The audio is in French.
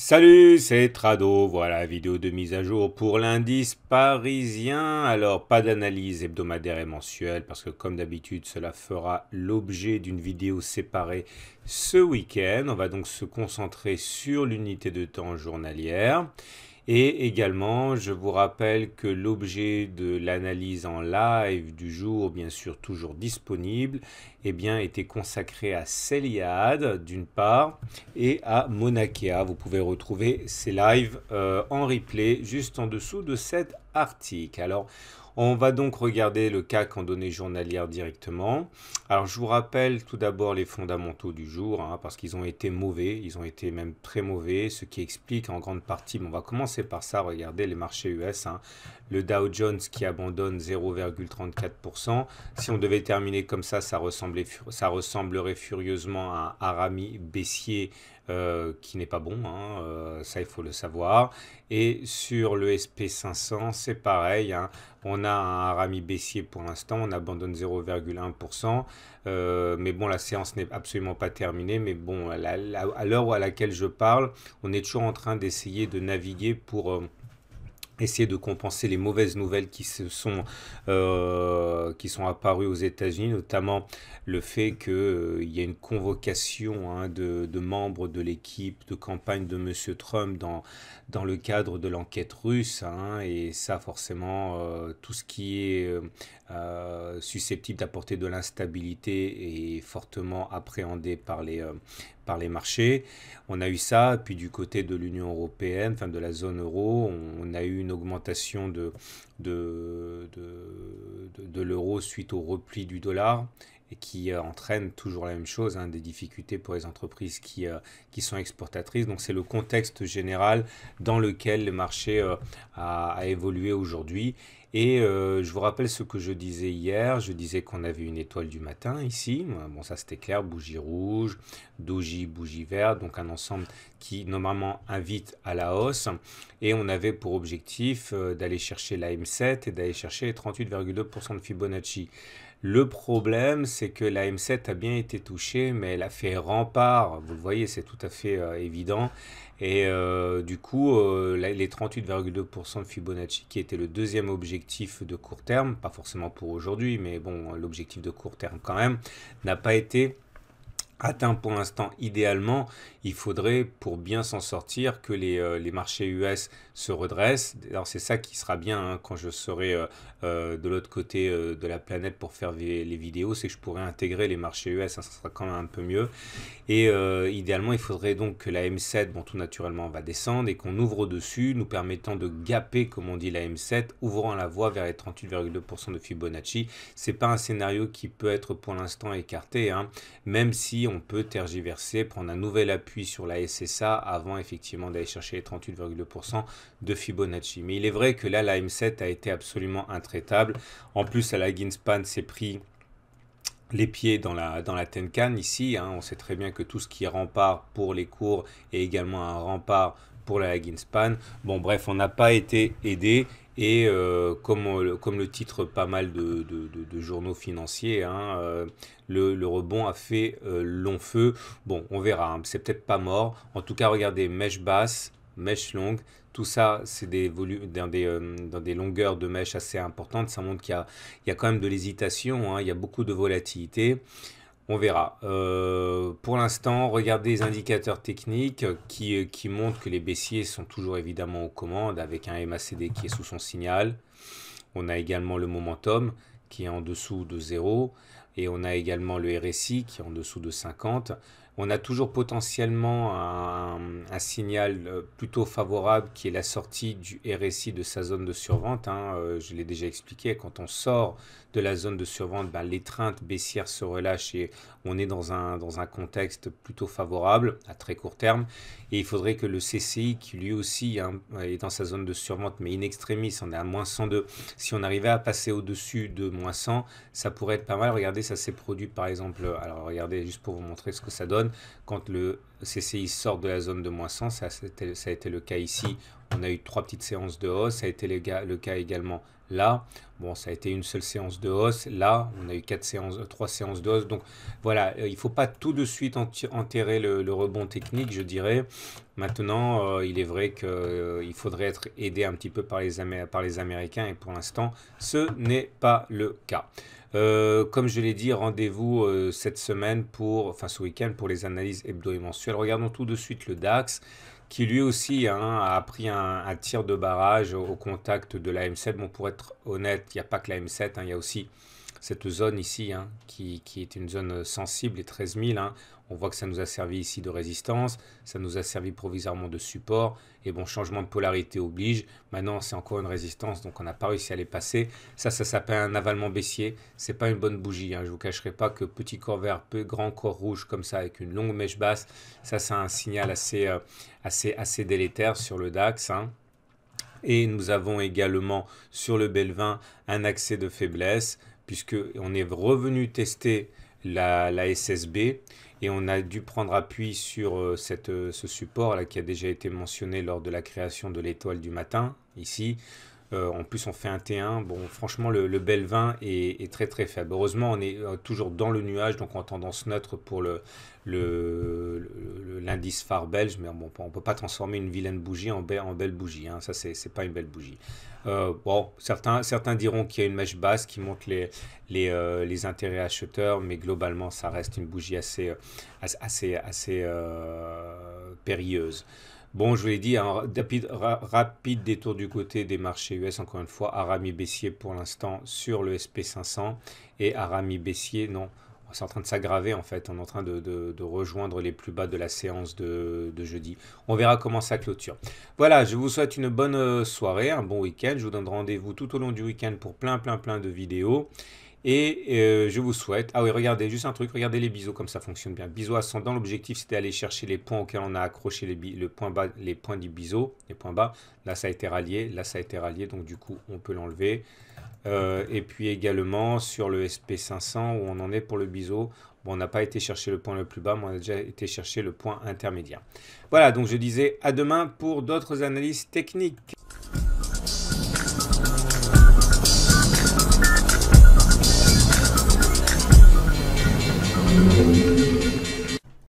Salut, c'est Trado. Voilà, vidéo de mise à jour pour l'indice parisien. Alors, pas d'analyse hebdomadaire et mensuelle parce que comme d'habitude, cela fera l'objet d'une vidéo séparée ce week-end. On va donc se concentrer sur l'unité de temps journalière. Et également, je vous rappelle que l'objet de l'analyse en live du jour, bien sûr toujours disponible, eh bien, était consacré à Céliade d'une part et à Mauna Kea. Vous pouvez retrouver ces lives en replay juste en dessous de cet article. Alors, on va donc regarder le CAC en données journalières directement. Alors, je vous rappelle tout d'abord les fondamentaux du jour, hein, parce qu'ils ont été mauvais, ils ont été même très mauvais, ce qui explique en grande partie, mais on va commencer par ça, regardez les marchés US, hein, le Dow Jones qui abandonne 0,34%. Si on devait terminer comme ça ressemblerait furieusement à un harami baissier qui n'est pas bon, hein, ça il faut le savoir. Et sur le SP500, c'est pareil, hein, on a un harami baissier pour l'instant, on abandonne 0,1%. Mais bon, la séance n'est absolument pas terminée. Mais bon, à l'heure à laquelle je parle, on est toujours en train d'essayer de naviguer pour essayer de compenser les mauvaises nouvelles qui sont apparues aux États-Unis, notamment le fait qu'il y a une convocation, hein, de membres de l'équipe de campagne de Monsieur Trump dans le cadre de l'enquête russe, hein, et ça forcément, tout ce qui est susceptible d'apporter de l'instabilité est fortement appréhendé par les marchés. On a eu ça, puis du côté de l'Union européenne, enfin de la zone euro, on a eu une augmentation de l'euro suite au repli du dollar et qui entraîne toujours la même chose, hein, des difficultés pour les entreprises qui sont exportatrices. Donc c'est le contexte général dans lequel le marché a évolué aujourd'hui. Et je vous rappelle ce que je disais hier. Je disais qu'on avait une étoile du matin ici. Bon, ça c'était clair, bougie rouge, doji, bougie verte, donc un ensemble qui normalement invite à la hausse. Et on avait pour objectif d'aller chercher la M7 et d'aller chercher les 38,2% de Fibonacci. Le problème, c'est que la M7 a bien été touchée, mais elle a fait rempart. Vous le voyez, c'est tout à fait évident. Et du coup, les 38,2% de Fibonacci, qui était le deuxième objectif de court terme, pas forcément pour aujourd'hui, mais bon, l'objectif de court terme quand même, n'a pas été atteint pour l'instant. Idéalement, il faudrait, pour bien s'en sortir, que les marchés US se redressent. Alors c'est ça qui sera bien, hein, quand je serai de l'autre côté de la planète pour faire les vidéos, c'est que je pourrai intégrer les marchés US, hein, ça sera quand même un peu mieux. Et idéalement, il faudrait donc que la M7, bon tout naturellement va descendre et qu'on ouvre au-dessus, nous permettant de gaper, comme on dit, la M7, ouvrant la voie vers les 38,2% de Fibonacci. C'est pas un scénario qui peut être pour l'instant écarté, hein, même si on peut tergiverser, prendre un nouvel appui sur la SSA avant effectivement d'aller chercher les 38,2% de Fibonacci. Mais il est vrai que là, la M7 a été absolument intraitable. En plus, à la Greenspan, c'est pris les pieds dans la Tenkan ici, hein. On sait très bien que tout ce qui est rempart pour les cours est également un rempart pour la Greenspan. Bon, bref, on n'a pas été aidé. Et comme le titre pas mal de journaux financiers, hein, le rebond a fait long feu. Bon, on verra, hein, c'est peut-être pas mort. En tout cas, regardez, mèche basse, mèche longue, tout ça, c'est dans des longueurs de mèche assez importantes. Ça montre il y a quand même de l'hésitation, hein, il y a beaucoup de volatilité. On verra. Pour l'instant, regardez les indicateurs techniques qui montrent que les baissiers sont toujours évidemment aux commandes avec un MACD qui est sous son signal. On a également le momentum qui est en dessous de 0 et on a également le RSI qui est en dessous de 50. On a toujours potentiellement un signal plutôt favorable qui est la sortie du RSI de sa zone de survente, hein. Je l'ai déjà expliqué, quand on sort de la zone de survente, ben, l'étreinte baissière se relâche et on est dans un contexte plutôt favorable à très court terme. Et il faudrait que le CCI, qui lui aussi, hein, est dans sa zone de survente, mais in extremis, on est à moins 102. Si on arrivait à passer au-dessus de moins 100, ça pourrait être pas mal. Regardez, ça s'est produit par exemple, alors regardez juste pour vous montrer ce que ça donne, quand le CCI sort de la zone de moins 100, ça a été le cas ici. On a eu 3 petites séances de hausse, ça a été le cas également là. Bon, ça a été une seule séance de hausse. Là, on a eu 3 séances de hausse. Donc voilà, il ne faut pas tout de suite enterrer le rebond technique, je dirais. Maintenant, il est vrai qu'il faudrait être aidé un petit peu par les Américains et pour l'instant, ce n'est pas le cas. Comme je l'ai dit, rendez-vous cette semaine enfin ce week-end pour les analyses hebdo et mensuelles. Regardons tout de suite le DAX qui lui aussi a pris un tir de barrage au contact de la M7. Bon, pour être honnête, il n'y a pas que la M7, il y a aussi cette zone ici qui est une zone sensible, les 13 000. On voit que ça nous a servi ici de résistance, ça nous a servi provisoirement de support. Et bon, changement de polarité oblige. Maintenant, c'est encore une résistance, donc on n'a pas réussi à les passer. Ça s'appelle un avalement baissier. C'est pas une bonne bougie. Je ne vous cacherai pas que petit corps vert, grand corps rouge comme ça, avec une longue mèche basse, ça c'est un signal assez délétère sur le DAX. Et nous avons également sur le Belvin un accès de faiblesse, puisqu'on est revenu tester la SSB et on a dû prendre appui sur ce support là qui a déjà été mentionné lors de la création de l'étoile du matin ici. En plus, on fait un T1. Bon, franchement, le Belvin est très très faible. Heureusement, on est toujours dans le nuage, donc en tendance neutre pour l'indice phare belge. Mais bon, on ne peut pas transformer une vilaine bougie en belle bougie. Ça, c'est pas une belle bougie. Bon, certains diront qu'il y a une mèche basse qui montre les intérêts acheteurs, mais globalement, ça reste une bougie assez périlleuse. Bon, je vous l'ai dit, un rapide détour du côté des marchés US, encore une fois, Arami baissier pour l'instant sur le SP500 et Arami baissier, non, c'est en train de s'aggraver en fait, on est en train de rejoindre les plus bas de la séance de jeudi. On verra comment ça clôture. Voilà, je vous souhaite une bonne soirée, un bon week-end, je vous donne rendez-vous tout au long du week-end pour plein de vidéos. Et je vous souhaite... Ah oui, regardez, juste un truc, regardez les biseaux comme ça fonctionne bien. Biseau ascendant, l'objectif c'était d'aller chercher les points auxquels on a accroché les points du biseau, les points bas. Là ça a été rallié, donc du coup on peut l'enlever. Et puis également sur le SP500 où on en est pour le biseau. Bon, on n'a pas été chercher le point le plus bas, mais on a déjà été chercher le point intermédiaire. Voilà, donc je disais à demain pour d'autres analyses techniques.